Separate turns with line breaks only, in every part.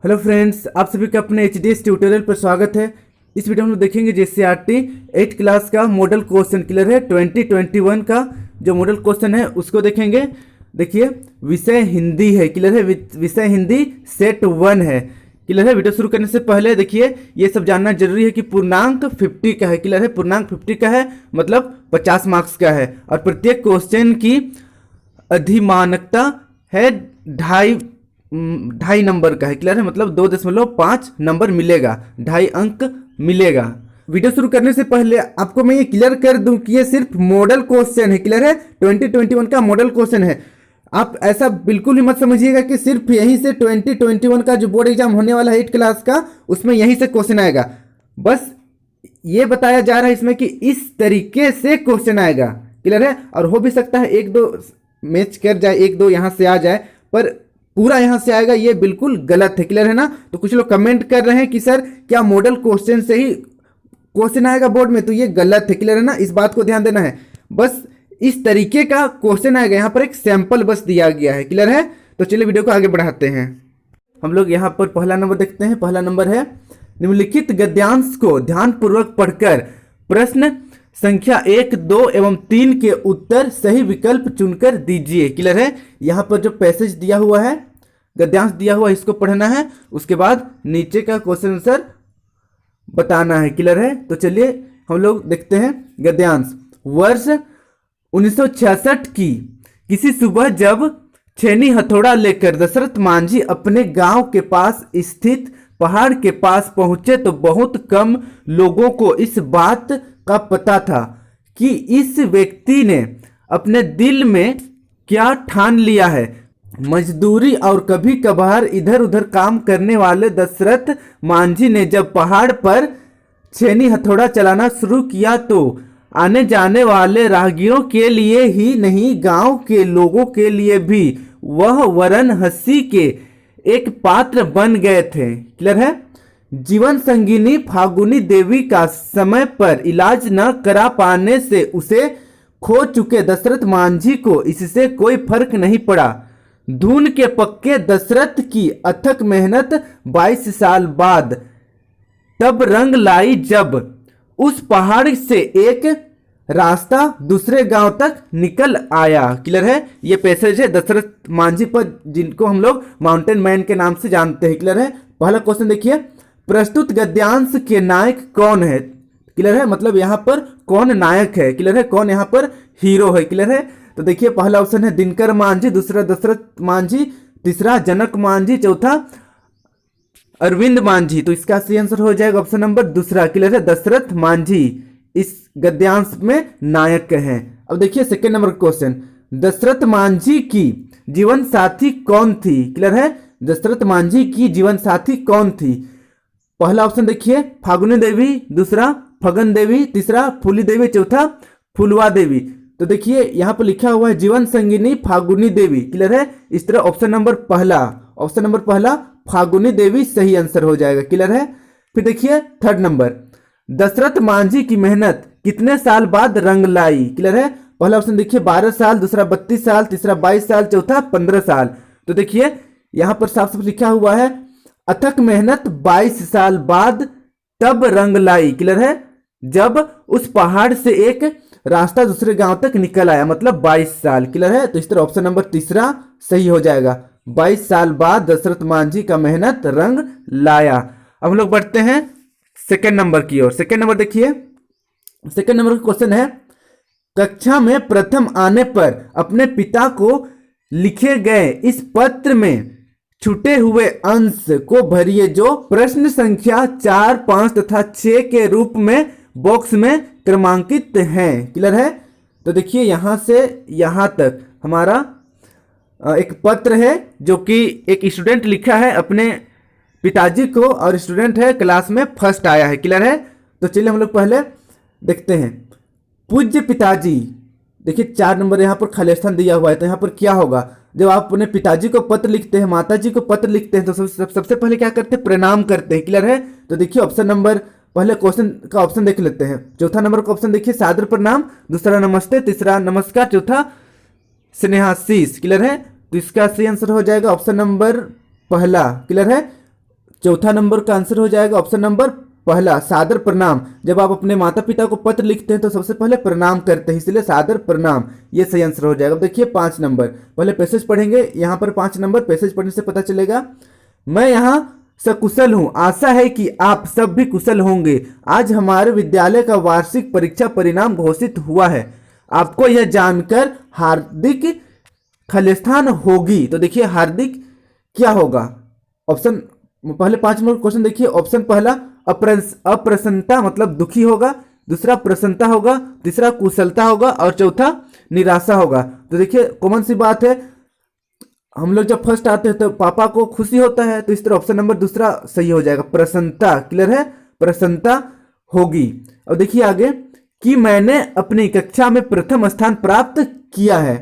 Hello friends, आप सभी का अपने एचडीएस ट्यूटोरियल पर स्वागत है। इस वीडियो में हम लोग देखेंगे जेसीईआरटी 8 क्लास का मॉडल क्वेश्चन क्लियर है। 2021 का जो मॉडल क्वेश्चन है उसको देखेंगे। देखिए, विषय हिंदी है क्लियर है। विषय हिंदी सेट 1 है क्लियर है। वीडियो शुरू करने से पहले देखिए, ये सब जानना जरूरी है कि पूर्णांक 50 का है क्लियर है। पूर्णांक 50 का है मतलब 50 मार्क्स का है और प्रत्येक क्वेश्चन की अधिमानकता है ढाई नंबर का है क्लियर है। मतलब 2.5 नंबर मिलेगा, 2.5 अंक मिलेगा। वीडियो शुरू करने से पहले आपको मैं ये क्लियर कर दूं कि ये सिर्फ मॉडल क्वेश्चन है क्लियर है। 2021 का मॉडल क्वेश्चन है। आप ऐसा बिल्कुल ही मत समझिएगा कि सिर्फ यहीं से 2021 का जो बोर्ड एग्जाम होने वाला है 8 क्लास का, उसमें यहीं से क्वेश्चन आएगा। बस ये बताया जा रहा है इसमें कि इस तरीके से क्वेश्चन आएगा क्लियर है। और हो भी सकता है एक दो मैच कर जाए, एक दो यहाँ से आ जाए, पर पूरा यहां से आएगा ये बिल्कुल गलत है क्लियर है ना। तो कुछ लोग कमेंट कर रहे हैं कि सर क्या मॉडल क्वेश्चन से ही क्वेश्चन आएगा बोर्ड में, तो ये गलत है क्लियर है ना। इस बात को ध्यान देना है। बस इस तरीके का क्वेश्चन आएगा, यहाँ पर एक सैंपल बस दिया गया है क्लियर है। तो चलिए वीडियो को आगे बढ़ाते हैं। हम लोग यहाँ पर पहला नंबर देखते हैं। पहला नंबर है, निम्नलिखित गद्यांश को ध्यानपूर्वक पढ़कर प्रश्न संख्या 1, 2 एवं 3 के उत्तर सही विकल्प चुनकर दीजिए क्लियर है। यहाँ पर जो पैसेज दिया हुआ है, गद्यांश दिया हुआ है, इसको पढ़ना है। उसके बाद नीचे का क्वेश्चन आंसर बताना है क्लियर है। तो चलिए हम लोग देखते हैं गद्यांश। वर्ष 1966 की किसी सुबह जब छेनी हथौड़ा लेकर दशरथ मांझी अपने गांव के पास स्थित पहाड़ के पास पहुंचे तो बहुत कम लोगों को इस बात का पता था कि इस व्यक्ति ने अपने दिल में क्या ठान लिया है। मजदूरी और कभी कभार इधर उधर काम करने वाले दशरथ मांझी ने जब पहाड़ पर छेनी हथौड़ा चलाना शुरू किया तो आने जाने वाले राहगीरों के लिए ही नहीं, गांव के लोगों के लिए भी वह वरन हंसी के एक पात्र बन गए थे क्लियर है। जीवन संगिनी फागुनी देवी का समय पर इलाज न करा पाने से उसे खो चुके दशरथ मांझी को इससे कोई फर्क नहीं पड़ा। धून के पक्के दशरथ की अथक मेहनत 22 साल बाद तब रंग लाई जब उस पहाड़ से एक रास्ता दूसरे गांव तक निकल आया क्लियर है। ये पैसेज है दशरथ मांझी पर, जिनको हम लोग माउंटेन मैन के नाम से जानते हैं क्लियर है। पहला क्वेश्चन देखिए, प्रस्तुत गद्यांश के नायक कौन है क्लियर है। मतलब यहाँ पर कौन नायक है क्लियर है, कौन यहाँ पर हीरो है क्लियर है। तो देखिए पहला ऑप्शन है दिनकर मांझी, दूसरा दशरथ मांझी, तीसरा जनक मांझी, चौथा अरविंद मांझी। तो इसका सही आंसर हो जाएगा ऑप्शन नंबर दूसरा क्लियर है। दशरथ मांझी इस गद्यांश में नायक हैं। अब देखिए second number question, Dasharath Manjhi की जीवन साथी कौन थी क्लियर है। दशरथ मांझी की जीवन साथी कौन थी। पहला ऑप्शन देखिए फागुनी देवी, दूसरा फगन देवी, तीसरा फूली देवी, चौथा फुलवा देवी। तो देखिए यहाँ पर लिखा हुआ है जीवन संगिनी फागुनी देवी क्लियर है। इस तरह ऑप्शन नंबर पहला फागुनी देवी सही आंसर हो जाएगा क्लियर है। फिर देखिए थर्ड नंबर, दशरथ मांझी की मेहनत कितने साल बाद रंग लाई क्लियर है। पहला ऑप्शन देखिए 12 साल, दूसरा 32 साल, तीसरा 22 साल, चौथा 15 साल। तो देखिए यहाँ पर साफ साफ लिखा हुआ है अथक मेहनत 22 साल बाद तब रंग लाई क्लियर है, जब उस पहाड़ से एक रास्ता दूसरे गांव तक निकल आया, मतलब 22 साल क्लियर है। तो इस तरह ऑप्शन नंबर तीसरा सही हो जाएगा। 22 साल बाद दशरथ मांझी का मेहनत रंग लाया। अब हम लोग बढ़ते हैं सेकेंड नंबर की ओर। सेकेंड नंबर देखिए, सेकेंड नंबर का क्वेश्चन है, कक्षा में प्रथम आने पर अपने पिता को लिखे गए इस पत्र में छूटे हुए अंश को भरिए जो प्रश्न संख्या 4, 5 तथा 6 के रूप में बॉक्स में क्रमांकित हैं क्लियर है। तो देखिए यहां से यहां तक हमारा एक पत्र है जो कि एक स्टूडेंट लिखा है अपने पिताजी को, और स्टूडेंट है क्लास में फर्स्ट आया है क्लियर है। तो चलिए हम लोग पहले देखते हैं। पूज्य पिताजी, देखिए 4 नंबर यहाँ पर खाली स्थान दिया हुआ है। तो यहाँ पर क्या होगा, जब आप अपने पिताजी को पत्र लिखते हैं, माताजी को पत्र लिखते हैं, तो सबसे पहले क्या करते हैं, प्रणाम करते हैं क्लियर है। तो देखिए ऑप्शन नंबर पहले क्वेश्चन का ऑप्शन देख लेते हैं। चौथा नंबर का ऑप्शन देखिए सादर प्रणाम, दूसरा नमस्ते, तीसरा नमस्कार, चौथा स्नेहाशीष क्लियर है। तो इसका सही आंसर हो जाएगा ऑप्शन नंबर पहला क्लियर है। चौथा नंबर का आंसर हो जाएगा ऑप्शन नंबर पहला, सादर प्रणाम। जब आप अपने माता पिता को पत्र लिखते हैं तो सबसे पहले प्रणाम करते हैं, इसलिए सादर प्रणाम, ये सही आंसर हो जाएगा। अब देखिए 5 नंबर, पहले पैसेज पढ़ेंगे, यहाँ पर 5 नंबर पैसेज पढ़ने से पता चलेगा। मैं यहाँ सकुशल हूँ, आशा है कि आप सब भी कुशल होंगे। आज हमारे विद्यालय का वार्षिक परीक्षा परिणाम घोषित हुआ है, आपको यह जानकर हार्दिक खालिस्तान होगी। तो देखिए हार्दिक क्या होगा, ऑप्शन पहले 5 नंबर क्वेश्चन देखिए, ऑप्शन पहला अप्रसन्नता मतलब दुखी होगा, दूसरा प्रसन्नता होगा, तीसरा कुशलता होगा और चौथा निराशा होगा। तो देखिए कॉमन सी बात है, हम लोग जब फर्स्ट आते हैं तो पापा को खुशी होता है, तो इस तरह ऑप्शन नंबर दूसरा सही हो जाएगा, प्रसन्नता। क्लियर है, प्रसन्नता होगी। अब देखिए आगे कि मैंने अपनी कक्षा में प्रथम स्थान प्राप्त किया है,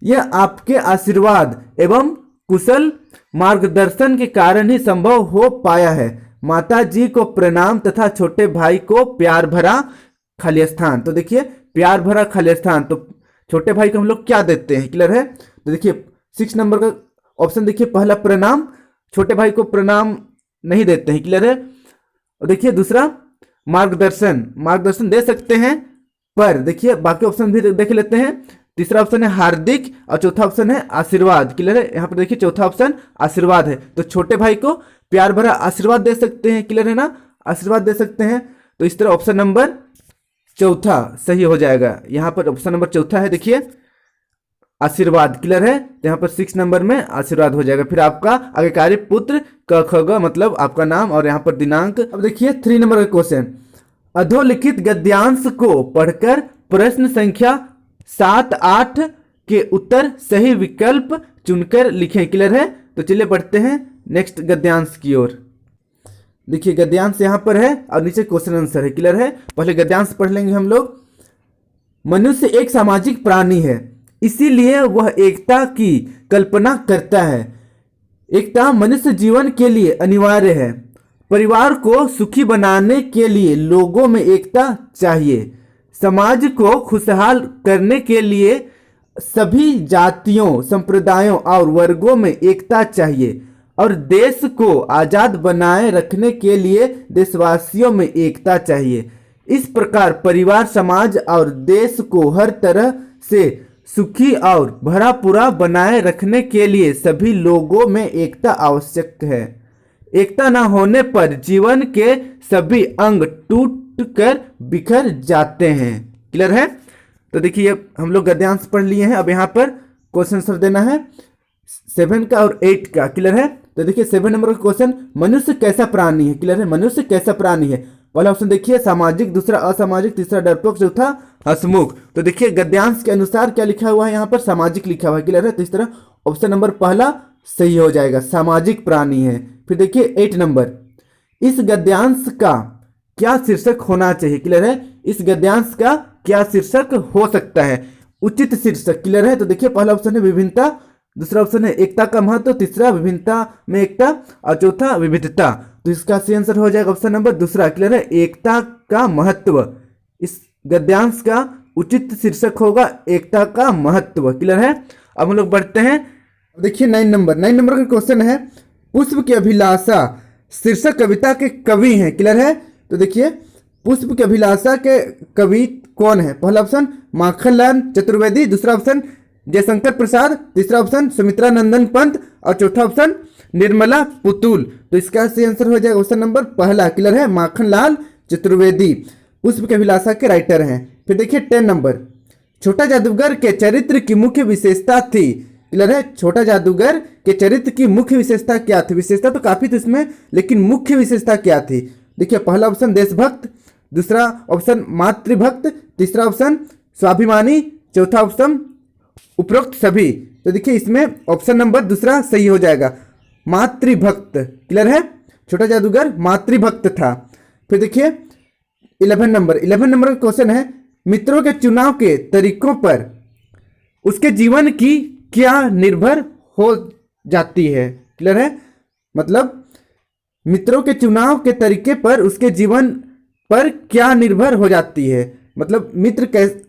यह आपके आशीर्वाद एवं कुशल मार्गदर्शन के कारण ही संभव हो पाया है। माता जी को प्रणाम तथा छोटे भाई को प्यार भरा खालिस्तान। तो देखिए प्यार भरा खालिस्तान, तो छोटे भाई को हम लोग क्या देते हैं, क्लियर है। तो देखिए 6 नंबर का ऑप्शन देखिए, पहला प्रणाम, छोटे भाई को प्रणाम नहीं देते हैं, क्लियर है। और देखिए दूसरा मार्गदर्शन, मार्गदर्शन दे सकते हैं, पर देखिए बाकी ऑप्शन भी देख लेते हैं। तीसरा ऑप्शन है हार्दिक और चौथा ऑप्शन है आशीर्वाद, क्लियर है। यहाँ पर देखिए चौथा ऑप्शन आशीर्वाद है, तो छोटे भाई को प्यार भरा आशीर्वाद दे सकते हैं, क्लियर है ना, आशीर्वाद दे सकते हैं। तो इस तरह ऑप्शन नंबर चौथा सही हो जाएगा। यहाँ पर ऑप्शन नंबर चौथा है देखिए आशीर्वाद, क्लियर है। यहाँ पर 6 नंबर में आशीर्वाद हो जाएगा। फिर आपका आज्ञाकारी पुत्र क ख ग मतलब आपका नाम और यहाँ पर दिनांक। अब देखिए 3 नंबर का क्वेश्चन, अधोलिखित गद्यांश को पढ़कर प्रश्न संख्या 7, 8 के उत्तर सही विकल्प चुनकर लिखें, क्लियर है। तो चलिए बढ़ते हैं नेक्स्ट गद्यांश की ओर। देखिए गद्यांश यहाँ पर है और नीचे क्वेश्चन आंसर है, क्लियर है। पहले गद्यांश पढ़ लेंगे हम लोग। मनुष्य एक सामाजिक प्राणी है, इसीलिए वह एकता की कल्पना करता है। एकता मनुष्य जीवन के लिए अनिवार्य है। परिवार को सुखी बनाने के लिए लोगों में एकता चाहिए। समाज को खुशहाल करने के लिए सभी जातियों, संप्रदायों और वर्गों में एकता चाहिए और देश को आजाद बनाए रखने के लिए देशवासियों में एकता चाहिए। इस प्रकार परिवार, समाज और देश को हर तरह से सुखी और भरा पूरा बनाए रखने के लिए सभी लोगों में एकता आवश्यक है। एकता न होने पर जीवन के सभी अंग टूट कर बिखर जाते हैं, क्लियर है। तो देखिए हम लोग गद्यांश पढ़ लिए हैं, अब यहाँ पर क्वेश्चन आंसर देना है 7 का और 8 का, क्लियर है। तो देखिए 7 नंबर का क्वेश्चन, मनुष्य कैसा प्राणी है, क्लियर है। मनुष्य कैसा प्राणी है, पहला ऑप्शन देखिए सामाजिक, दूसरा असामाजिक, तीसरा डरपोक, चौथा हंसमुख। तो देखिए गद्यांश के अनुसार क्या लिखा हुआ है, यहाँ पर सामाजिक लिखा हुआ है, क्लियर है। तो इस तरह ऑप्शन नंबर पहला सही हो जाएगा, सामाजिक प्राणी है। फिर देखिए 8 नंबर, इस गद्यांश का क्या शीर्षक होना चाहिए, क्लियर है। इस गद्यांश का क्या शीर्षक हो सकता है, उचित शीर्षक, क्लियर है। तो देखिए पहला ऑप्शन है विभिन्नता, दूसरा ऑप्शन है एकता का महत्व, तीसरा विभिन्नता में एकता और चौथा विविधता। तो इसका सही आंसर हो जाएगा ऑप्शन नंबर दूसरा, क्लियर है, एकता का महत्व। इस गद्यांश का उचित शीर्षक होगा एकता का महत्व, क्लियर है। अब हम लोग बढ़ते हैं, देखिए 9 नंबर का क्वेश्चन है, पुष्प की अभिलाषा शीर्षक कविता के कवि हैं, क्लियर है। तो देखिए पुष्प की अभिलाषा के कवि कौन है, पहला ऑप्शन माखनलाल चतुर्वेदी, दूसरा ऑप्शन जयशंकर प्रसाद, तीसरा ऑप्शन सुमित्रा नंदन पंत और चौथा ऑप्शन निर्मला पुतुल। तो इसका सही आंसर हो जाएगा ऑप्शन नंबर पहला, क्लियर है, माखनलाल चतुर्वेदी पुष्प की अभिलाषा के राइटर हैं। फिर देखिए 10 नंबर, छोटा जादूगर के चरित्र की मुख्य विशेषता थी, क्लियर है। छोटा जादूगर के चरित्र की मुख्य विशेषता क्या थी, विशेषता तो काफी थी इसमें, लेकिन मुख्य विशेषता क्या थी। देखिए पहला ऑप्शन देशभक्त, दूसरा ऑप्शन मातृभक्त, तीसरा ऑप्शन स्वाभिमानी, चौथा ऑप्शन उपरोक्त सभी। तो देखिए इसमें ऑप्शन नंबर दूसरा सही हो जाएगा, मातृभक्त, क्लियर है। छोटा जादूगर मातृभक्त था। फिर देखिए 11 नंबर का क्वेश्चन है, मित्रों के चुनाव के तरीकों पर उसके जीवन की क्या निर्भर हो जाती है, क्लियर है। मतलब मित्रों के चुनाव के तरीके पर उसके जीवन पर क्या निर्भर हो जाती है, मतलब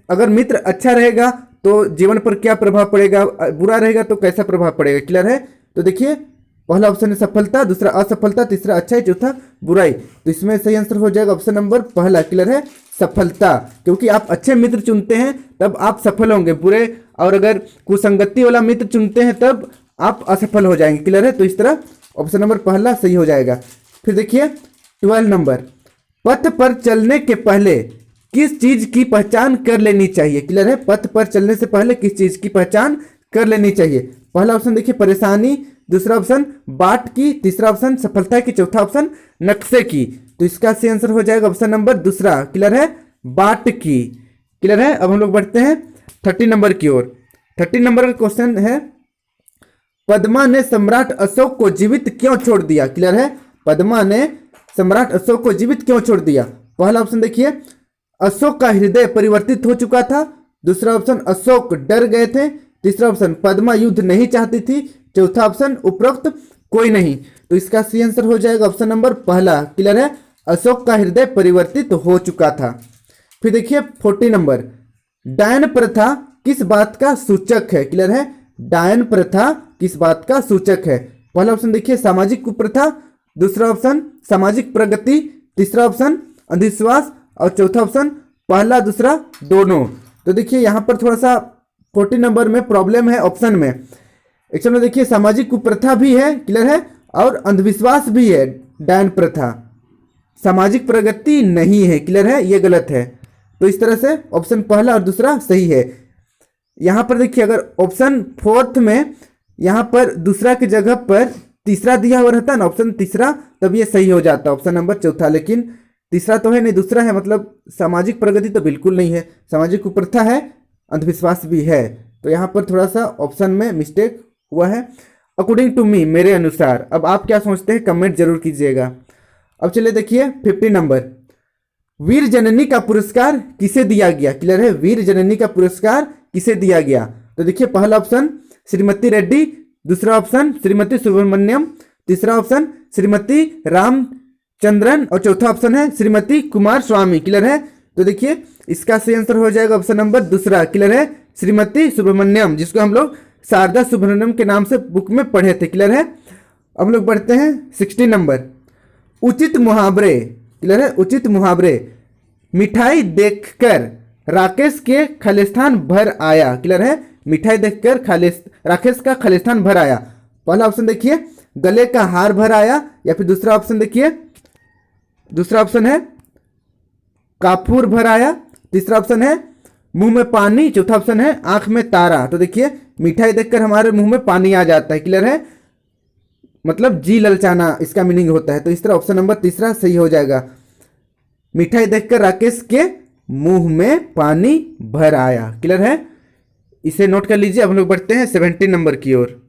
अगर मित्र अच्छा रहेगा तो जीवन पर क्या प्रभाव पड़ेगा, बुरा रहेगा तो कैसा प्रभाव पड़ेगा, क्लियर है। तो देखिए पहला ऑप्शन है सफलता, दूसरा असफलता, तीसरा अच्छाई, चौथा बुराई। तो इसमें सही आंसर हो जाएगा ऑप्शन नंबर पहला, क्लियर है, सफलता। क्योंकि आप अच्छे मित्र चुनते हैं तब आप सफल होंगे, बुरे और अगर कुसंगति वाला मित्र चुनते हैं तब आप असफल हो जाएंगे, क्लियर है। तो इस तरह ऑप्शन नंबर पहला सही हो जाएगा। फिर देखिए 12 नंबर, पथ पर चलने के पहले किस चीज की पहचान कर लेनी चाहिए, क्लियर है। पथ पर चलने से पहले किस चीज की पहचान कर लेनी चाहिए। पहला ऑप्शन देखिए परेशानी, दूसरा ऑप्शन बाट की, तीसरा ऑप्शन सफलता की, चौथा ऑप्शन नक्शे की। तो इसका सही आंसर हो जाएगा ऑप्शन नंबर दूसरा, क्लियर है, बाट की, क्लियर है। अब हम लोग बढ़ते हैं 30 नंबर की ओर। 30 नंबर का क्वेश्चन है, पद्मा ने सम्राट अशोक को जीवित क्यों छोड़ दिया, क्लियर है। पद्मा ने सम्राट अशोक को जीवित क्यों छोड़ दिया। पहला ऑप्शन देखिए अशोक का हृदय परिवर्तित हो चुका था, दूसरा ऑप्शन अशोक डर गए थे, तीसरा ऑप्शन पद्मा युद्ध नहीं चाहती थी, चौथा ऑप्शन उपरोक्त कोई नहीं। तो इसका सही आंसर हो जाएगा ऑप्शन नंबर पहला, क्लियर है, अशोक का हृदय परिवर्तित हो चुका था। फिर देखिए 40 नंबर, डायन प्रथा किस बात का सूचक है, क्लियर है, डायन प्रथा किस बात का सूचक है। पहला ऑप्शन देखिए सामाजिक कुप्रथा, दूसरा ऑप्शन सामाजिक प्रगति, तीसरा ऑप्शन अंधविश्वास और चौथा ऑप्शन पहला दूसरा दोनों। तो देखिए यहाँ पर थोड़ा सा 40 नंबर में प्रॉब्लम है ऑप्शन में। एक्चुअल में देखिए सामाजिक कुप्रथा भी है, क्लियर है, और अंधविश्वास भी है डायन प्रथा, सामाजिक प्रगति नहीं है, क्लियर है, ये गलत है। तो इस तरह से ऑप्शन पहला और दूसरा सही है। यहाँ पर देखिए अगर ऑप्शन 4 में यहाँ पर दूसरा की जगह पर तीसरा दिया हुआ रहता है ना ऑप्शन तीसरा, तब ये सही हो जाता ऑप्शन नंबर चौथा, लेकिन तीसरा तो है नहीं, दूसरा है, मतलब सामाजिक प्रगति तो बिल्कुल नहीं है, सामाजिक कुप्रथा है, अंधविश्वास भी है। तो यहाँ पर थोड़ा सा ऑप्शन में मिस्टेक हुआ है अकॉर्डिंग टू मी, मेरे अनुसार। अब आप क्या सोचते हैं कमेंट जरूर कीजिएगा। अब चलिए देखिए 50 नंबर, वीर जननी का पुरस्कार किसे दिया गया, क्लियर है, वीर जननी का पुरस्कार किसे दिया गया। तो देखिए पहला ऑप्शन श्रीमती रेड्डी, दूसरा ऑप्शन श्रीमती सुब्रमण्यम, तीसरा ऑप्शन श्रीमती रामचंद्रन और चौथा ऑप्शन है श्रीमती कुमार स्वामी, क्लियर है। तो देखिए इसका सही आंसर हो जाएगा ऑप्शन नंबर दूसरा, क्लियर है, श्रीमती सुब्रमण्यम, जिसको हम लोग शारदा सुब्रमण्यम के नाम से बुक में पढ़े थे, क्लियर है। अब हम लोग बढ़ते हैं 60 नंबर, उचित मुहावरे, क्लियर है, उचित मुहावरे, मिठाई देखकर राकेश के खालिस्तान भर आया, क्लियर है, मिठाई देखकर राकेश का खालिस्तान भर आया। पहला ऑप्शन देखिए गले का हार भर आया, या फिर दूसरा ऑप्शन देखिए, दूसरा ऑप्शन है काफूर भर आया, तीसरा ऑप्शन है मुंह में पानी, चौथा ऑप्शन है आंख में तारा। तो देखिए मिठाई देखकर हमारे मुंह में पानी आ जाता है, क्लियर है, मतलब जी ललचाना इसका मीनिंग होता है। तो इस तरह ऑप्शन नंबर तीसरा सही हो जाएगा, मिठाई देखकर राकेश के मुंह में पानी भर आया, क्लियर है, इसे नोट कर लीजिए। अब हम लोग बढ़ते हैं 70 नंबर की ओर।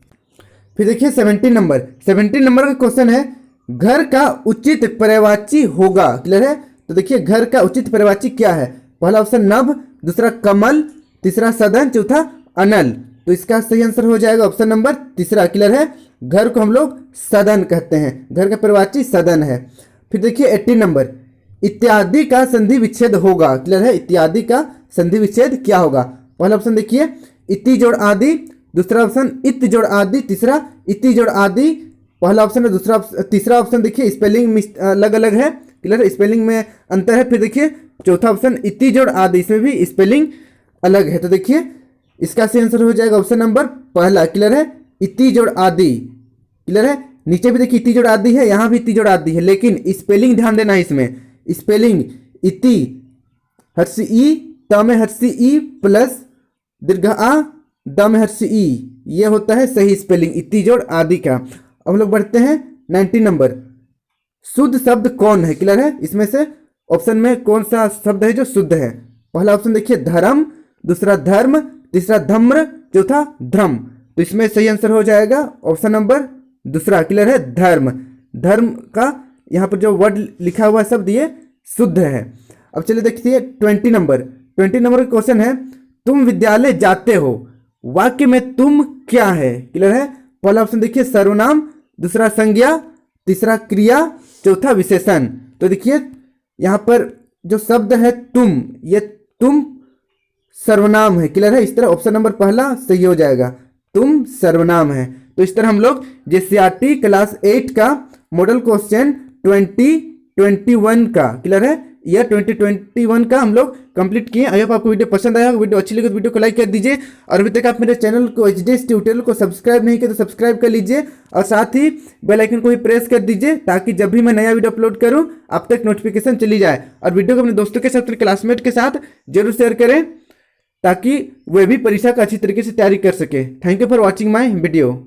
फिर देखिए 70 नंबर का क्वेश्चन है, घर का उचित पर्यायवाची होगा, क्लियर है। तो देखिए घर का उचित पर्यायवाची क्या है। पहला ऑप्शन नभ, दूसरा कमल, तीसरा सदन, चौथा अनल। तो इसका सही आंसर हो जाएगा ऑप्शन नंबर तीसरा, क्लियर है, घर को हम लोग सदन कहते हैं, घर का पर्यायवाची सदन है। फिर देखिए 80 नंबर, इत्यादि का संधि विच्छेद होगा, क्लियर है, इत्यादि का संधि विच्छेद क्या होगा। पहला ऑप्शन देखिए इति जोड़ आदि, दूसरा ऑप्शन इत जोड़ आदि, तीसरा इति जोड़ आदि। पहला ऑप्शन है, दूसरा तीसरा ऑप्शन देखिए स्पेलिंग अलग अलग है, क्लियर, स्पेलिंग में अंतर है। फिर देखिए चौथा ऑप्शन इति जोड़ आदि, इसमें भी स्पेलिंग अलग है। तो देखिए इसका सही आंसर हो जाएगा ऑप्शन नंबर पहला, क्लियर है, इति जोड़ आदि, क्लियर है। नीचे भी देखिए इति जोड़ आदि है, यहाँ भी इति जोड़ आदि है, लेकिन स्पेलिंग ध्यान देना है इसमें, स्पेलिंग इति हर्ष ई, त में हर्ष ई प्लस दीर्घ आ, द में हर्ष ई, ये होता है सही स्पेलिंग इति जोड़ आदि का। अब हम लोग बढ़ते हैं 90 नंबर, शुद्ध शब्द कौन है, क्लियर है, इसमें से ऑप्शन में कौन सा शब्द है जो शुद्ध है। पहला ऑप्शन देखिए धर्म, दूसरा धर्म, तीसरा धम्र, चौथा ध्रम। तो इसमें सही आंसर हो जाएगा ऑप्शन नंबर दूसरा, क्लियर है, धर्म। धर्म का यहाँ पर जो वर्ड लिखा हुआ शब्द ये शुद्ध है। अब चलिए देखिए 20 नंबर का क्वेश्चन है, तुम विद्यालय जाते हो, वाक्य में तुम क्या है, क्लियर है। पहला ऑप्शन देखिए सर्वनाम, दूसरा संज्ञा, तीसरा क्रिया, चौथा विशेषण। तो देखिए यहाँ पर जो शब्द है तुम, ये तुम सर्वनाम है, क्लियर है, इस तरह ऑप्शन नंबर पहला सही हो जाएगा, तुम सर्वनाम है। तो इस तरह हम लोग जेसीईआरटी क्लास 8 का मॉडल क्वेश्चन 2021 का क्लियर है, ईयर 2021 का हम लोग कंप्लीट किए। आई होप आपको वीडियो पसंद आया, वीडियो अच्छी लगी तो वीडियो को लाइक कर दीजिए, और अभी तक आप मेरे चैनल को एचडीएस ट्यूटोरियल को सब्सक्राइब नहीं किया तो सब्सक्राइब कर लीजिए, और साथ ही बेल आइकन को भी प्रेस कर दीजिए ताकि जब भी मैं नया वीडियो अपलोड करूं आप तक नोटिफिकेशन चली जाए। और वीडियो को अपने दोस्तों के साथ, अपने क्लासमेट के साथ जरूर शेयर करें ताकि वे भी परीक्षा का अच्छी तरीके से तैयारी कर सके। Thank you for watching my video.